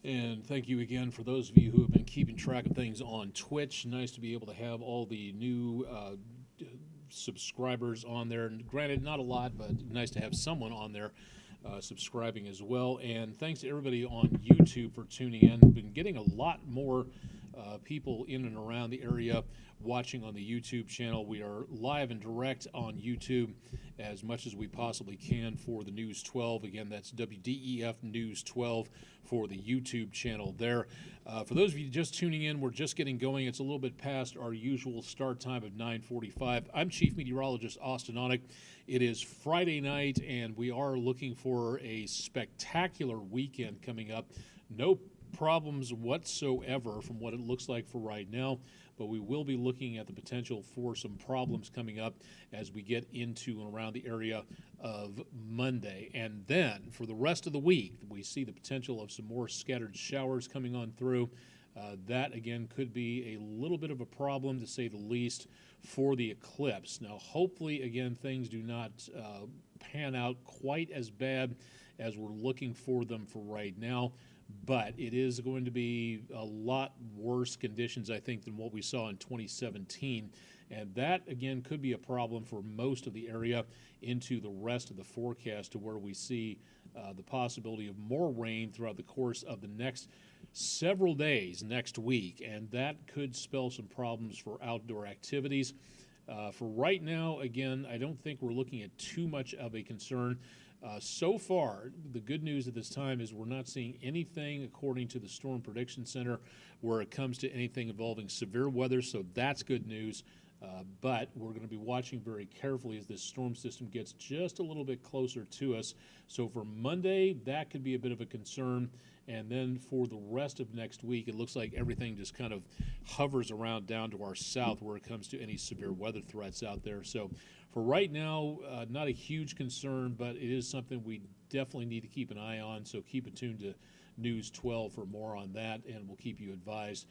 And thank you again for those of you who have been keeping track of things on Twitch. Nice to be able to have all the new subscribers on there. And granted, not a lot, but nice to have someone on there subscribing as well. And thanks to everybody on YouTube for tuning in. Been getting a lot more people in and around the area watching on the YouTube channel. We are live and direct on YouTube as much as we possibly can for the News 12. Again, that's WDEF News 12 for the YouTube channel there. For those of you just tuning in, we're just getting going. It's a little bit past our usual start time of 9:45. I'm Chief Meteorologist Austen Onek. It is Friday night, and we are looking for a spectacular weekend coming up. No problems whatsoever from what it looks like for right now, but we will be looking at the potential for some problems coming up as we get into and around the area of Monday. And then for the rest of the week, we see the potential of some more scattered showers coming on through. That, again, could be a little bit of a problem, to say the least, for the eclipse. Now, hopefully, again, things do not pan out quite as bad as we're looking for them for right now. But it is going to be a lot worse conditions, I think, than what we saw in 2017. And that, again, could be a problem for most of the area into the rest of the forecast, to where we see the possibility of more rain throughout the course of the next several days next week. And that could spell some problems for outdoor activities. For right now, again, I don't think we're looking at too much of a concern. So far, the good news at this time is we're not seeing anything, according to the Storm Prediction Center, where it comes to anything involving severe weather, so that's good news. But we're going to be watching very carefully as this storm system gets just a little bit closer to us. So for Monday, that could be a bit of a concern. And then for the rest of next week, it looks like everything just kind of hovers around down to our south where it comes to any severe weather threats out there. So for right now, not a huge concern, but it is something we definitely need to keep an eye on. So keep it tuned to News 12 for more on that, and we'll keep you advised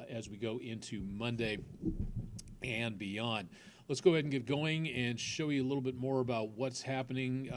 as we go into Monday and beyond. Let's go ahead and get going and show you a little bit more about what's happening.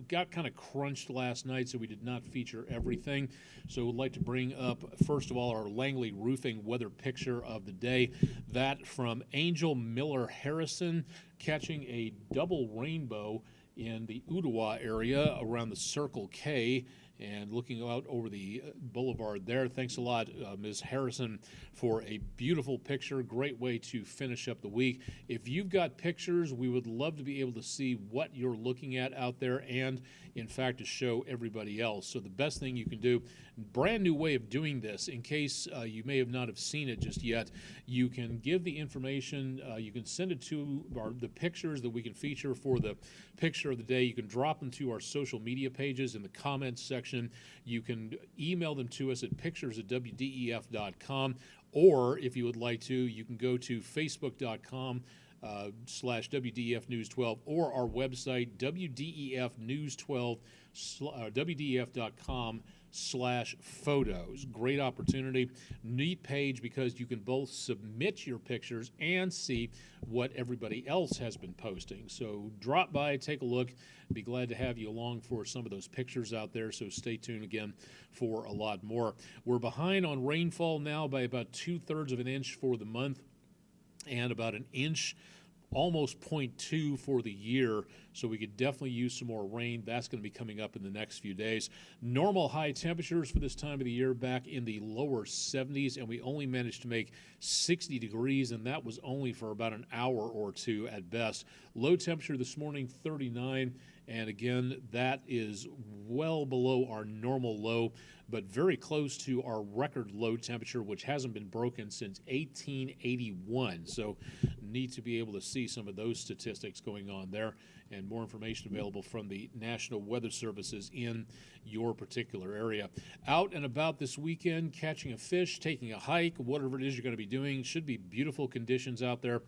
Got kind of crunched last night, so we did not feature everything. So we'd like to bring up, first of all, our Langley Roofing weather picture of the day. That from Angel Miller Harrison, catching a double rainbow in the Ottawa area around the Circle K, and looking out over the boulevard there. Thanks a lot, Ms. Harrison, for a beautiful picture. Great way to finish up the week. If you've got pictures, we would love to be able to see what you're looking at out there, and in fact to show everybody else. So the best thing you can do, brand new way of doing this, in case you may have not have seen it just yet, you can give the information, you can send it to the pictures that we can feature for the picture of the day. You can drop them to our social media pages in the comments section. You can email them to us at pictures@wdef.com, or if you would like to, you can go to facebook.com / WDEF News 12, or our website, WDEF News 12, WDEF.com/photos. Great opportunity, neat page, because you can both submit your pictures and see what everybody else has been posting. So drop by, take a look. Be glad to have you along for some of those pictures out there, so stay tuned again for a lot more. We're behind on rainfall now by about 2/3 of an inch for the month, and about an inch, almost 0.2 for the year, so we could definitely use some more rain. That's going to be coming up in the next few days. Normal high temperatures for this time of the year back in the lower 70s, and we only managed to make 60 degrees, and that was only for about an hour or two at best. Low temperature this morning, 39, and again, that is well below our normal low, but very close to our record low temperature, which hasn't been broken since 1881. So neat to be able to see some of those statistics going on there, and more information available from the National Weather Services in your particular area. Out and about this weekend, catching a fish, taking a hike, whatever it is you're going to be doing. Should be beautiful conditions out there.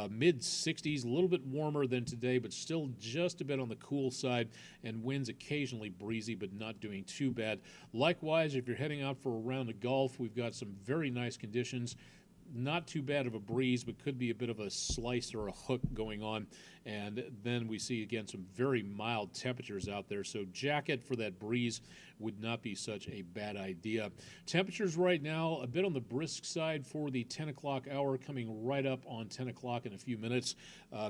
Mid-60s, a little bit warmer than today, but still just a bit on the cool side, and winds occasionally breezy, but not doing too bad. Likewise, if you're heading out for a round of golf, we've got some very nice conditions. Not too bad of a breeze, but could be a bit of a slice or a hook going on. And then we see, again, some very mild temperatures out there. So jacket for that breeze would not be such a bad idea. Temperatures right now a bit on the brisk side for the 10 o'clock hour, coming right up on 10 o'clock in a few minutes.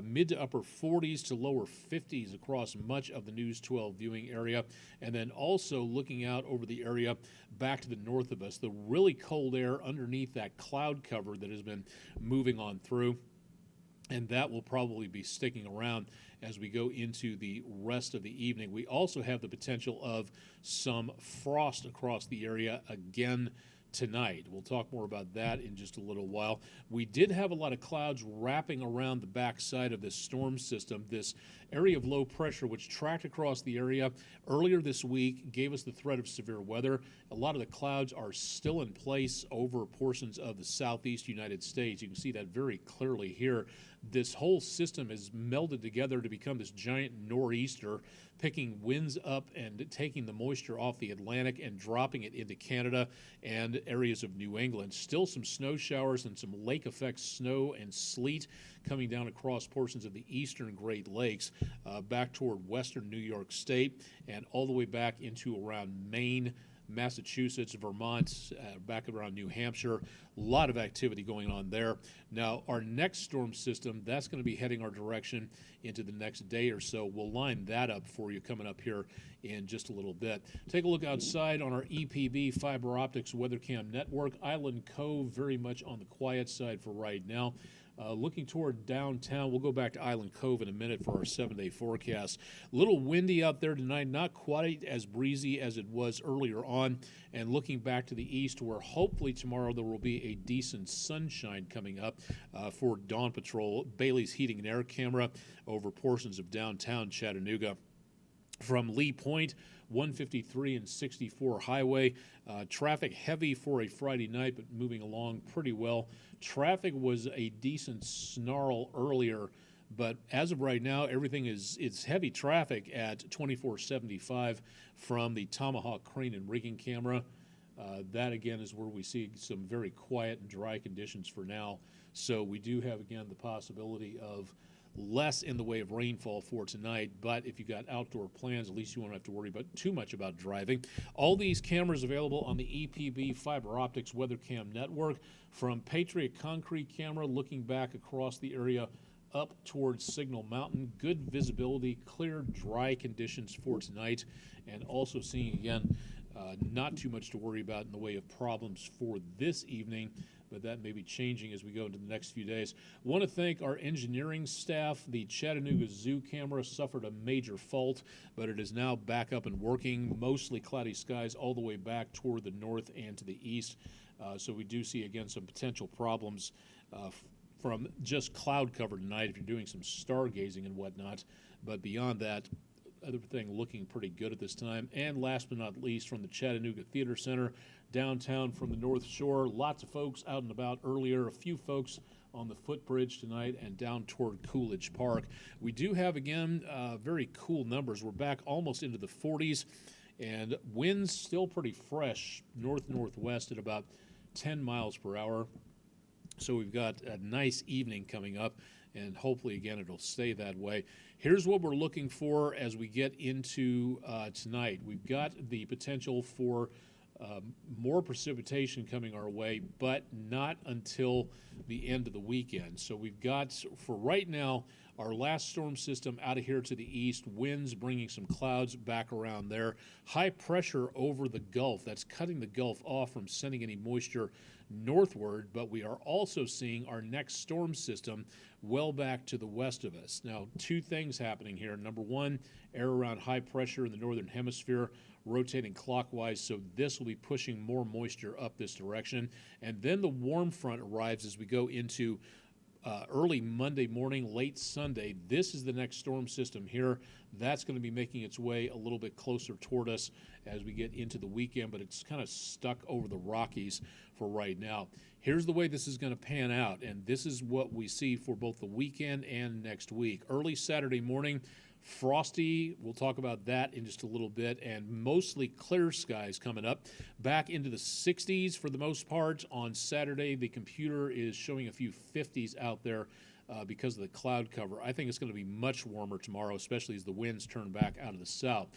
Mid to upper 40s to lower 50s across much of the News 12 viewing area. And then also looking out over the area back to the north of us, the really cold air underneath that cloud cover that has been moving on through. And that will probably be sticking around as we go into the rest of the evening. We also have the potential of some frost across the area again tonight. We'll talk more about that in just a little while. We did have a lot of clouds wrapping around the backside of this storm system. This area of low pressure, which tracked across the area earlier this week, gave us the threat of severe weather. A lot of the clouds are still in place over portions of the southeast United States. You can see that very clearly here. This whole system is melded together to become this giant nor'easter, picking winds up and taking the moisture off the Atlantic and dropping it into Canada and areas of New England. Still some snow showers and some lake effect snow and sleet coming down across portions of the eastern Great Lakes, back toward western New York State and all the way back into around Maine, Massachusetts, Vermont, back around New Hampshire. A lot of activity going on there. Now, our next storm system, that's going to be heading our direction into the next day or so. We'll line that up for you coming up here in just a little bit. Take a look outside on our EPB fiber optics weather cam network. Island Cove very much on the quiet side for right now. Looking toward downtown, we'll go back to Island Cove in a minute for our 7-day forecast. A little windy out there tonight, not quite as breezy as it was earlier on. And looking back to the east, where hopefully tomorrow there will be a decent sunshine coming up for dawn patrol. Bailey's Heating and Air Camera over portions of downtown Chattanooga. From Lee Point, 153 and 64 highway. Traffic heavy for a Friday night, but moving along pretty well. Traffic was a decent snarl earlier, but as of right now, everything it's heavy traffic at 2475 from the Tomahawk crane and rigging camera. That, again, is where we see some very quiet and dry conditions for now. So we do have, again, the possibility of less in the way of rainfall for tonight, but if you got outdoor plans, at least you won't have to worry about too much about driving. All these cameras available on the EPB fiber optics weather cam network. From Patriot Concrete Camera, looking back across the area up towards Signal Mountain. Good visibility, clear, dry conditions for tonight, and also seeing, again, not too much to worry about in the way of problems for this evening, but that may be changing as we go into the next few days. Want to thank our engineering staff. The Chattanooga Zoo camera suffered a major fault, but it is now back up and working. Mostly cloudy skies all the way back toward the north and to the east. So we do see, again, some potential problems from just cloud cover tonight if you're doing some stargazing and whatnot. But beyond that, everything looking pretty good at this time. And last but not least, from the Chattanooga Theater Center, downtown from the North Shore, lots of folks out and about earlier, a few folks on the footbridge tonight and down toward Coolidge Park. We do have, again, very cool numbers. We're back almost into the 40s, and winds still pretty fresh, north-northwest at about 10 miles per hour. So we've got a nice evening coming up, and hopefully, again, it'll stay that way. Here's what we're looking for as we get into tonight. We've got the potential for more precipitation coming our way, but not until the end of the weekend. So we've got, for right now, our last storm system out of here to the east, winds bringing some clouds back around there. High pressure over the Gulf. That's cutting the Gulf off from sending any moisture northward, but we are also seeing our next storm system well back to the west of us. Now, two things happening here. Number one, air around high pressure in the northern hemisphere rotating clockwise, so this will be pushing more moisture up this direction. And then the warm front arrives as we go into early Monday morning, late Sunday. This is the next storm system here. That's going to be making its way a little bit closer toward us as we get into the weekend, but it's kind of stuck over the Rockies for right now. Here's the way this is going to pan out, and this is what we see for both the weekend and next week. Early Saturday morning, frosty, we'll talk about that in just a little bit, and mostly clear skies coming up. Back into the 60s for the most part. On Saturday, the computer is showing a few 50s out there because of the cloud cover. I think it's going to be much warmer tomorrow, especially as the winds turn back out of the south.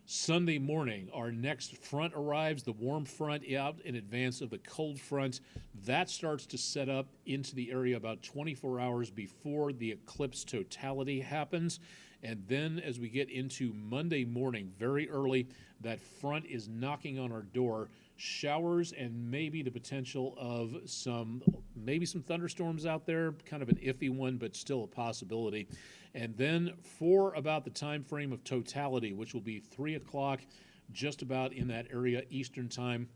Sunday morning, our next front arrives, the warm front out in advance of the cold front. That starts to set up into the area about 24 hours before the eclipse totality happens. And then as we get into Monday morning, very early, that front is knocking on our door. Showers and maybe the potential of some thunderstorms out there, kind of an iffy one, but still a possibility. And then for about the time frame of totality, which will be 3 o'clock, just about in that area Eastern time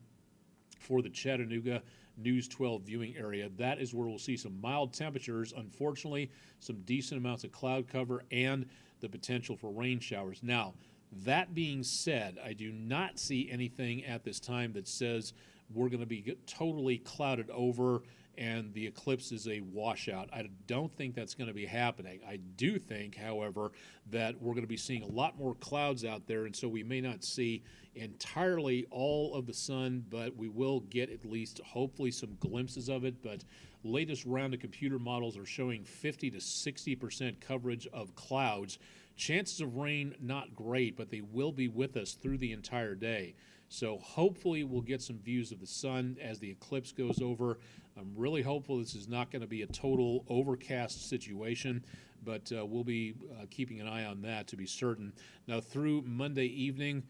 for the Chattanooga News 12 viewing area, that is where we'll see some mild temperatures, unfortunately, some decent amounts of cloud cover, and the potential for rain showers. Now, that being said, I do not see anything at this time that says we're going to be totally clouded over and the eclipse is a washout. I don't think that's going to be happening. I do think, however, that we're going to be seeing a lot more clouds out there, and so we may not see entirely all of the sun, but we will get at least hopefully some glimpses of it. But latest round of computer models are showing 50 to 60% coverage of clouds. Chances of rain, not great, but they will be with us through the entire day. So hopefully we'll get some views of the sun as the eclipse goes over. I'm really hopeful this is not going to be a total overcast situation, but we'll be keeping an eye on that to be certain. Now through Monday evening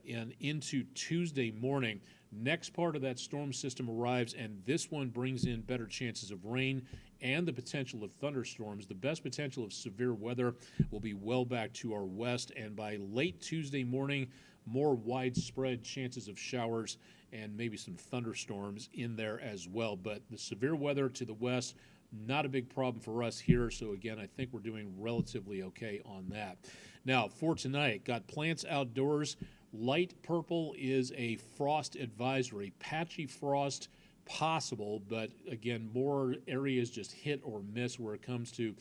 and into Tuesday morning, next part of that storm system arrives, and this one brings in better chances of rain and the potential of thunderstorms. The best potential of severe weather will be well back to our west, and by late Tuesday morning, more widespread chances of showers and maybe some thunderstorms in there as well. But the severe weather to the west, not a big problem for us here. So again, I think we're doing relatively okay on that. Now for tonight, got plants outdoors. Light purple is a frost advisory. Patchy frost possible, but again, more areas just hit or miss where it comes to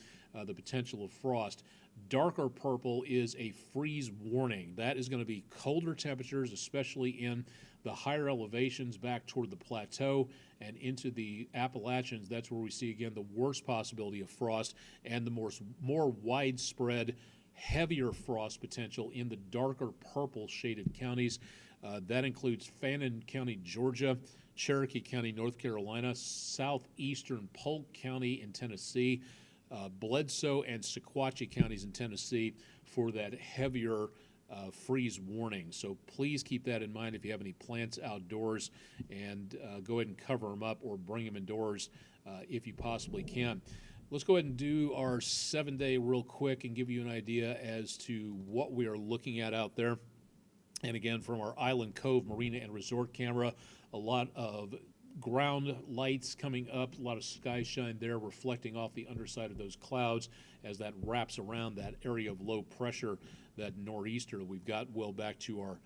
the potential of frost. Darker purple is a freeze warning. That is going to be colder temperatures, especially in the higher elevations back toward the plateau and into the Appalachians. That's where we see, again, the worst possibility of frost and the more widespread, heavier frost potential in the darker purple shaded counties. That includes Fannin County, Georgia, Cherokee County, North Carolina, southeastern Polk County in Tennessee, Bledsoe and Sequatchie counties in Tennessee for that heavier freeze warning. So please keep that in mind if you have any plants outdoors, and go ahead and cover them up or bring them indoors if you possibly can. Let's go ahead and do our 7-day real quick and give you an idea as to what we are looking at out there. And again, from our Island Cove Marina and Resort camera, a lot of ground lights coming up, a lot of sky shine there reflecting off the underside of those clouds as that wraps around that area of low pressure, that nor'easter we've got well back to our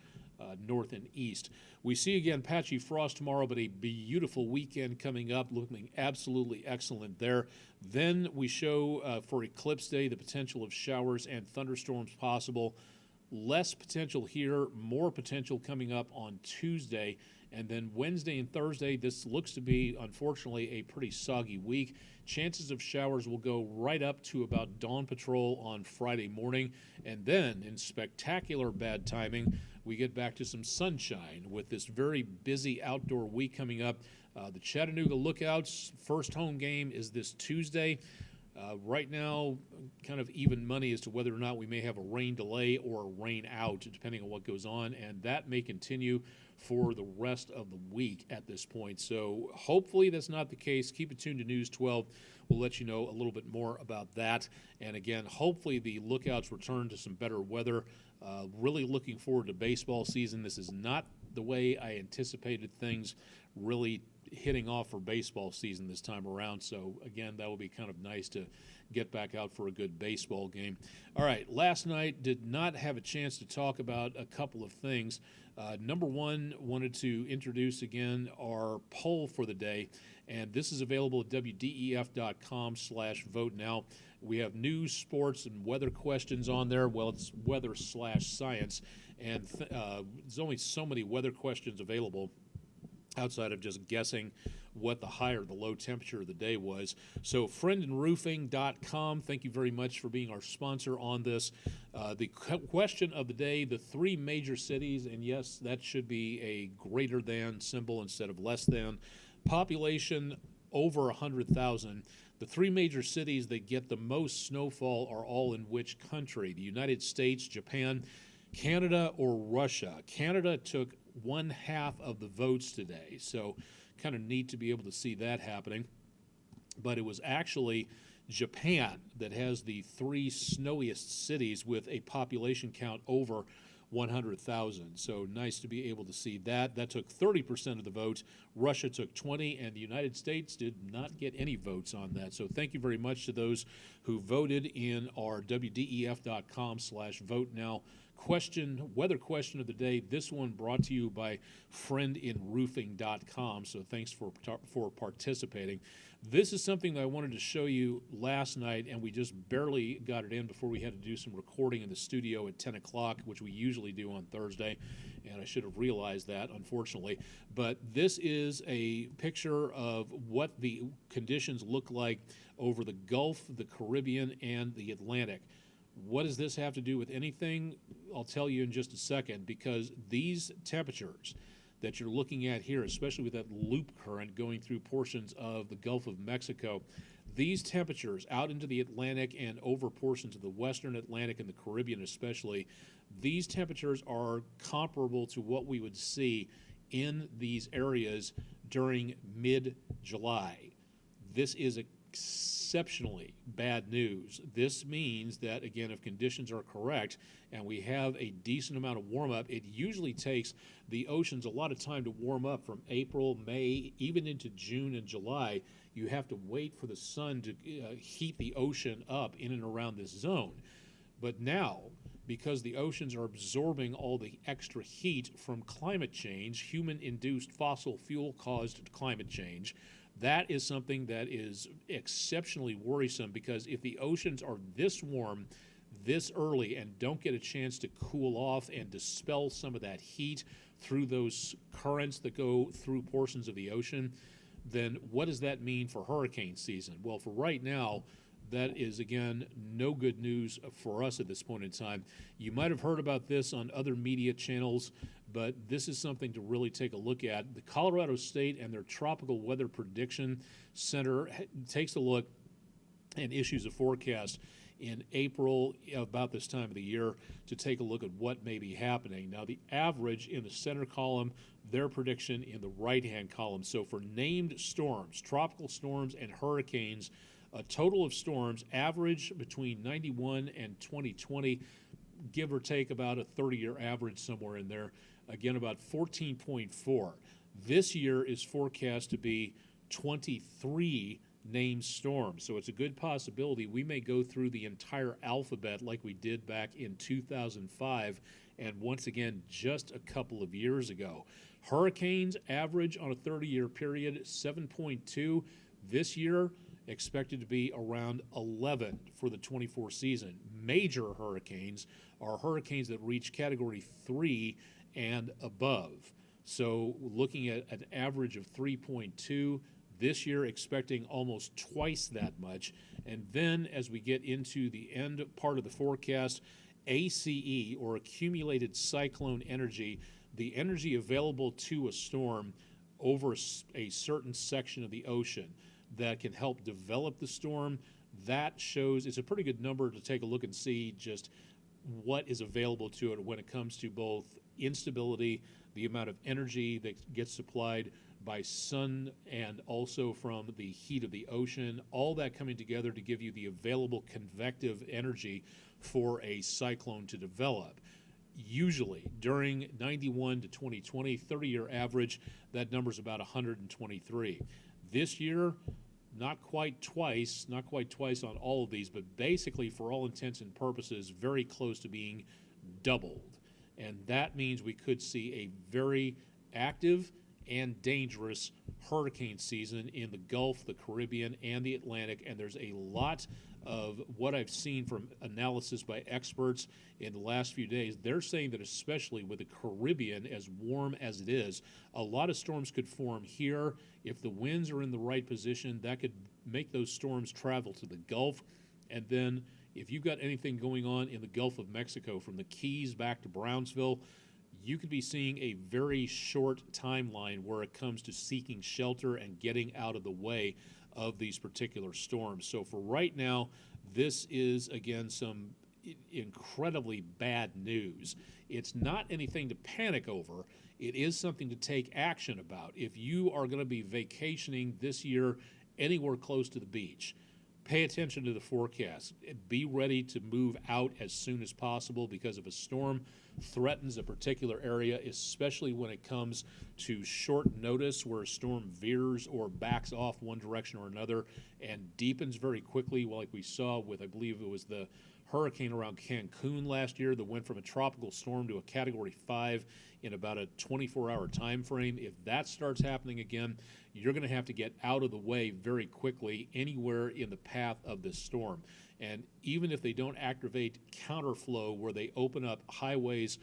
north and east. We see again patchy frost tomorrow, but a beautiful weekend coming up, looking absolutely excellent there. Then we show for Eclipse Day the potential of showers and thunderstorms possible. Less potential here, more potential coming up on Tuesday. And then Wednesday and Thursday, this looks to be, unfortunately, a pretty soggy week. Chances of showers will go right up to about dawn patrol on Friday morning. And then, in spectacular bad timing, we get back to some sunshine with this very busy outdoor week coming up. The Chattanooga Lookouts first home game is this Tuesday. Right now, kind of even money as to whether or not we may have a rain delay or a rain out, depending on what goes on, and that may continue for the rest of the week at this point. So hopefully that's not the case. Keep it tuned to News 12. We'll let you know a little bit more about that. And again, hopefully the Lookouts return to some better weather. Really looking forward to baseball season. This is not the way I anticipated things really hitting off for baseball season this time around. So again, that will be kind of nice to get back out for a good baseball game. All right, last night did not have a chance to talk about a couple of things. Number one, wanted to introduce again our poll for the day, and this is available at WDEF.com/vote now. We have news, sports, and weather questions on there. Well, it's weather/science, and there's only so many weather questions available. outside of just guessing what the high or the low temperature of the day was. So friendandroofing.com, thank you very much for being our sponsor on this. The question of the day, the three major cities, and yes, that should be a greater than symbol instead of less than. Population over 100,000. The three major cities that get the most snowfall are all in which country? The United States, Japan, Canada, or Russia? Canada took 1/2 of the votes today, so kind of neat to be able to see that happening. But it was actually Japan that has the three snowiest cities with a population count over 100,000. So nice to be able to see that. That took 30% of the votes. Russia took 20, and the United States did not get any votes on that. So thank you very much to those who voted in our WDEF.com/vote now weather question of the day. This one brought to you by friendinroofing.com. So thanks for participating. This is something that I wanted to show you last night, and we just barely got it in before we had to do some recording in the studio at 10 o'clock, which we usually do on Thursday, and I should have realized that, unfortunately. But this is a picture of what the conditions look like over the Gulf, the Caribbean, and the Atlantic. What does this have to do with anything? I'll tell you in just a second, because these temperatures that you're looking at here, especially with that loop current going through portions of the Gulf of Mexico, these temperatures out into the Atlantic and over portions of the Western Atlantic and the Caribbean especially, these temperatures are comparable to what we would see in these areas during mid-July. This is exceptionally bad news. This means that, again, if conditions are correct and we have a decent amount of warm-up, it usually takes the oceans a lot of time to warm up from April, May, even into June and July. You have to wait for the sun to heat the ocean up in and around this zone. But now, because the oceans are absorbing all the extra heat from climate change, human-induced fossil fuel-caused climate change, that is something that is exceptionally worrisome, because if the oceans are this warm this early and don't get a chance to cool off and dispel some of that heat through those currents that go through portions of the ocean, then what does that mean for hurricane season? Well, for right now, that is, again, no good news for us at this point in time. You might have heard about this on other media channels, but this is something to really take a look at. The Colorado State and their Tropical Weather Prediction Center takes a look and issues a forecast in April, about this time of the year, to take a look at what may be happening. Now, the average in the center column, their prediction in the right-hand column. So for named storms, tropical storms, and hurricanes, a total of storms average between 91 and 2020, give or take about a 30-year average somewhere in there. Again, about 14.4. This year is forecast to be 23 named storms. So it's a good possibility we may go through the entire alphabet like we did back in 2005 and once again just a couple of years ago. Hurricanes average on a 30-year period 7.2. This year expected to be around 11 for the 24 season. Major hurricanes are hurricanes that reach Category 3 and above. So looking at an average of 3.2, this year expecting almost twice that much. And then as we get into the end part of the forecast, ACE, or accumulated cyclone energy, the energy available to a storm over a certain section of the ocean that can help develop the storm, that shows it's a pretty good number to take a look and see just what is available to it when it comes to both instability, the amount of energy that gets supplied by sun and also from the heat of the ocean, all that coming together to give you the available convective energy for a cyclone to develop. Usually during 91 to 2020, 30-year average, that number is about 123. This year, not quite twice on all of these, but basically for all intents and purposes, very close to being doubled. And that means we could see a very active and dangerous hurricane season in the Gulf, the Caribbean, and the Atlantic, and there's a lot of what I've seen from analysis by experts in the last few days, they're saying that especially with the Caribbean, as warm as it is, a lot of storms could form here. If the winds are in the right position, that could make those storms travel to the Gulf. And then if you've got anything going on in the Gulf of Mexico from the Keys back to Brownsville, you could be seeing a very short timeline where it comes to seeking shelter and getting out of the way of these particular storms. So for right now, this is, again, some incredibly bad news. It's not anything to panic over. It is something to take action about. If you are going to be vacationing this year anywhere close to the beach, pay attention to the forecast. Be ready to move out as soon as possible, because if a storm threatens a particular area, especially when it comes to short notice where a storm veers or backs off one direction or another and deepens very quickly, like we saw with, I believe it was the hurricane around Cancun last year that went from a tropical storm to a Category 5 in about a 24-hour time frame. If that starts happening again, you're going to have to get out of the way very quickly anywhere in the path of this storm. And even if they don't activate counterflow where they open up highways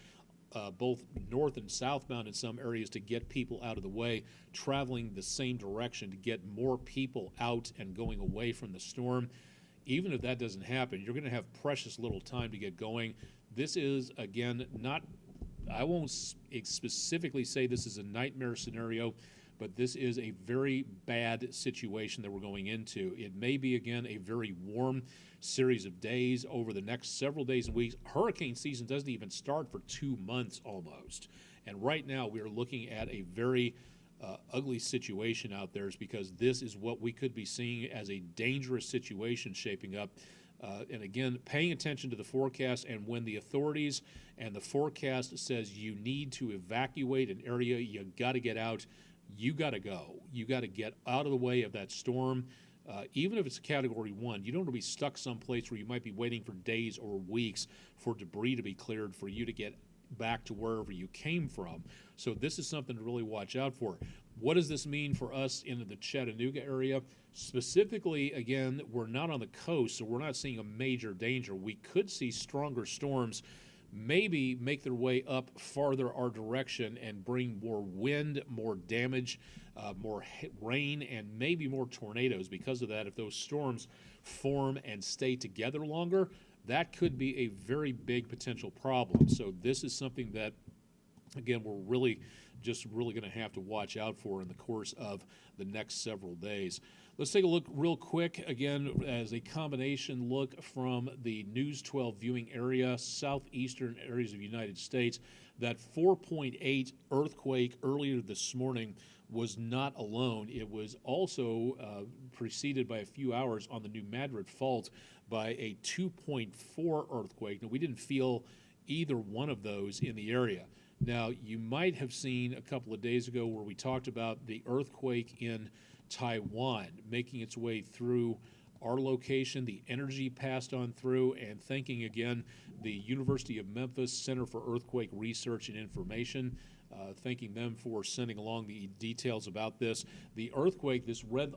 both north and southbound in some areas to get people out of the way, traveling the same direction to get more people out and going away from the storm, even if that doesn't happen, you're going to have precious little time to get going. This is, again, not, I won't specifically say this is a nightmare scenario, but this is a very bad situation that we're going into. It may be, again, a very warm series of days over the next several days and weeks. Hurricane season doesn't even start for 2 months almost. And right now we are looking at a very ugly situation out there, because this is what we could be seeing as a dangerous situation shaping up. And again, paying attention to the forecast, and when the authorities and the forecast says you need to evacuate an area, you got to get out, you got to go. You got to get out of the way of that storm. Even if it's a Category 1, you don't want to be stuck someplace where you might be waiting for days or weeks for debris to be cleared for you to get back to wherever you came from. So this is something to really watch out for. What does this mean for us in the Chattanooga area? Specifically, again, we're not on the coast, so we're not seeing a major danger. We could see stronger storms maybe make their way up farther our direction and bring more wind, more damage, more rain, and maybe more tornadoes. Because of that, if those storms form and stay together longer, that could be a very big potential problem. So this is something that, again, we're really going to have to watch out for in the course of the next several days. Let's take a look real quick, again, as a combination look from the News 12 viewing area, southeastern areas of the United States. That 4.8 earthquake earlier this morning was not alone. It was also preceded by a few hours on the New Madrid Fault by a 2.4 earthquake. Now, we didn't feel either one of those in the area. Now, you might have seen a couple of days ago where we talked about the earthquake in Taiwan making its way through our location, the energy passed on through, and thanking again the University of Memphis Center for Earthquake Research and Information, thanking them for sending along the details about this. The earthquake,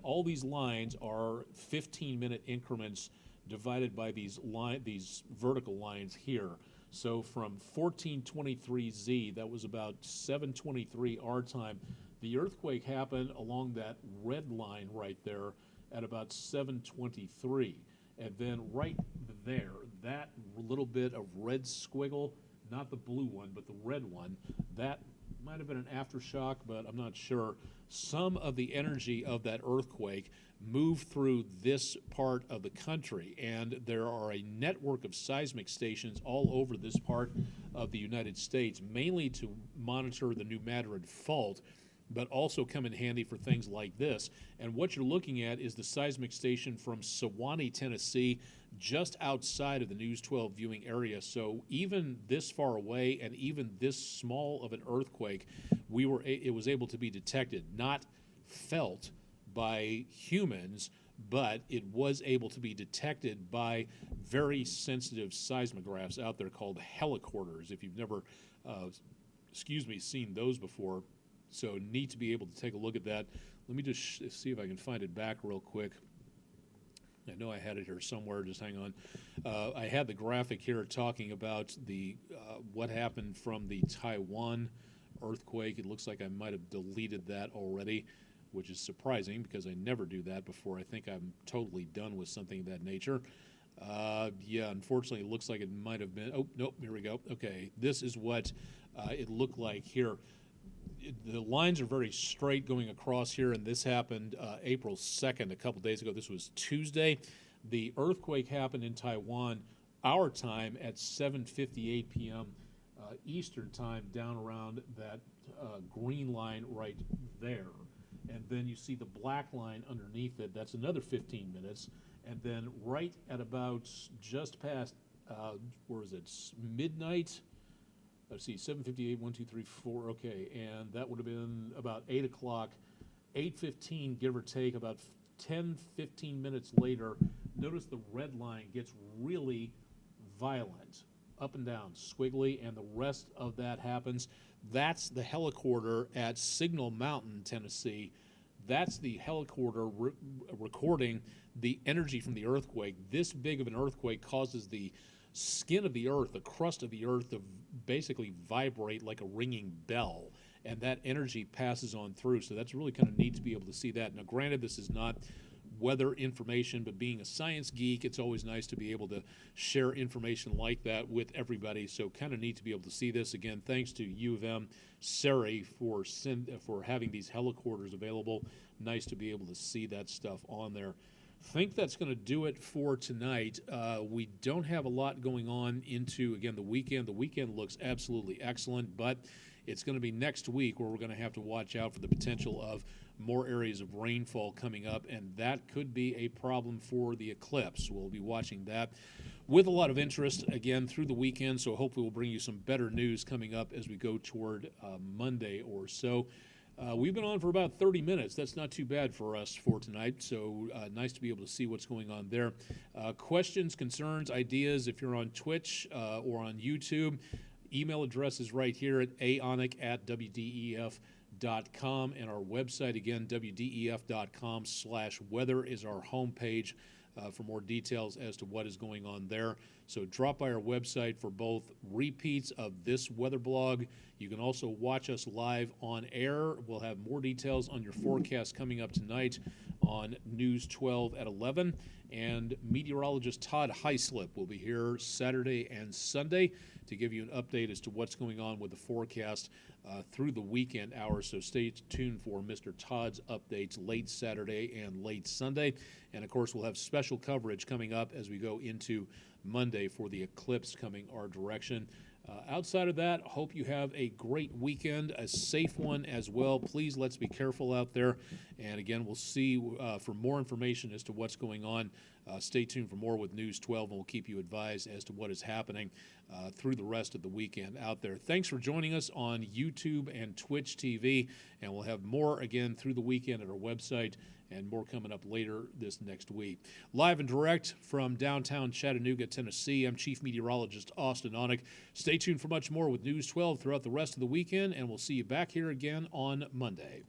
all these lines are 15-minute increments divided by these vertical lines here. So from 1423Z, that was about 7:23 our time, the earthquake happened along that red line right there at about 7:23. And then right there, that little bit of red squiggle, not the blue one, but the red one, that might have been an aftershock, but I'm not sure. Some of the energy of that earthquake moved through this part of the country, and there are a network of seismic stations all over this part of the United States, mainly to monitor the New Madrid Fault, but also come in handy for things like this. And what you're looking at is the seismic station from Sewanee, Tennessee, just outside of the News 12 viewing area. So even this far away and even this small of an earthquake, it was able to be detected, not felt by humans, but it was able to be detected by very sensitive seismographs out there called helicorders, if you've never seen those before. So neat to be able to take a look at that. Let me just see if I can find it back real quick. I know I had it here somewhere. Just hang on. I had the graphic here talking about the what happened from the Taiwan earthquake. It looks like I might have deleted that already, which is surprising because I never do that before. I think I'm totally done with something of that nature. Yeah, unfortunately, it looks like it might have been. Oh, nope, here we go. Okay, this is what it looked like here. The lines are very straight going across here, and this happened April 2nd, a couple days ago. This was Tuesday. The earthquake happened in Taiwan, our time, at 7:58 p.m. Eastern time, down around that green line right there. And then you see the black line underneath it. That's another 15 minutes. And then right at about just past, where is it, midnight? Let's see, 7:58, 1, 2, 3, 4, okay, and that would have been about 8 o'clock, 8:15, give or take, about 10, 15 minutes later. Notice the red line gets really violent, up and down, squiggly, and the rest of that happens. That's the helicorder at Signal Mountain, Tennessee. That's the helicorder recording the energy from the earthquake. This big of an earthquake causes the skin of the earth, the crust of the earth, to basically vibrate like a ringing bell, and that energy passes on through. So that's really kind of neat to be able to see that. Now, granted, this is not weather information, but being a science geek, it's always nice to be able to share information like that with everybody. So kind of neat to be able to see this. Again, thanks to U of M, Sari, for having these helicorders available. Nice to be able to see that stuff on there. Think that's going to do it for tonight. We don't have a lot going on into, again, the weekend. The weekend looks absolutely excellent, but it's going to be next week where we're going to have to watch out for the potential of more areas of rainfall coming up, and that could be a problem for the eclipse. We'll be watching that with a lot of interest, again, through the weekend, so hopefully we'll bring you some better news coming up as we go toward Monday or so. We've been on for about 30 minutes. That's not too bad for us for tonight, so nice to be able to see what's going on there. Questions, concerns, ideas, if you're on Twitch or on YouTube, email address is right here at aonek@wdef.com, and our website, again, wdef.com/weather is our homepage for more details as to what is going on there. So drop by our website for both repeats of this weather blog. You can also watch us live on air. We'll have more details on your forecast coming up tonight on News 12 at 11. And meteorologist Todd Heislip will be here Saturday and Sunday to give you an update as to what's going on with the forecast through the weekend hours. So stay tuned for Mr. Todd's updates late Saturday and late Sunday. And, of course, we'll have special coverage coming up as we go into Monday for the eclipse coming our direction. Outside of that, hope you have a great weekend, a safe one as well. Please, let's be careful out there. And again, we'll see for more information as to what's going on. Stay tuned for more with News 12, and we'll keep you advised as to what is happening through the rest of the weekend out there. Thanks for joining us on YouTube and Twitch TV, and we'll have more again through the weekend at our website, and more coming up later this next week. Live and direct from downtown Chattanooga, Tennessee, I'm Chief Meteorologist Austen Onek. Stay tuned for much more with News 12 throughout the rest of the weekend, and we'll see you back here again on Monday.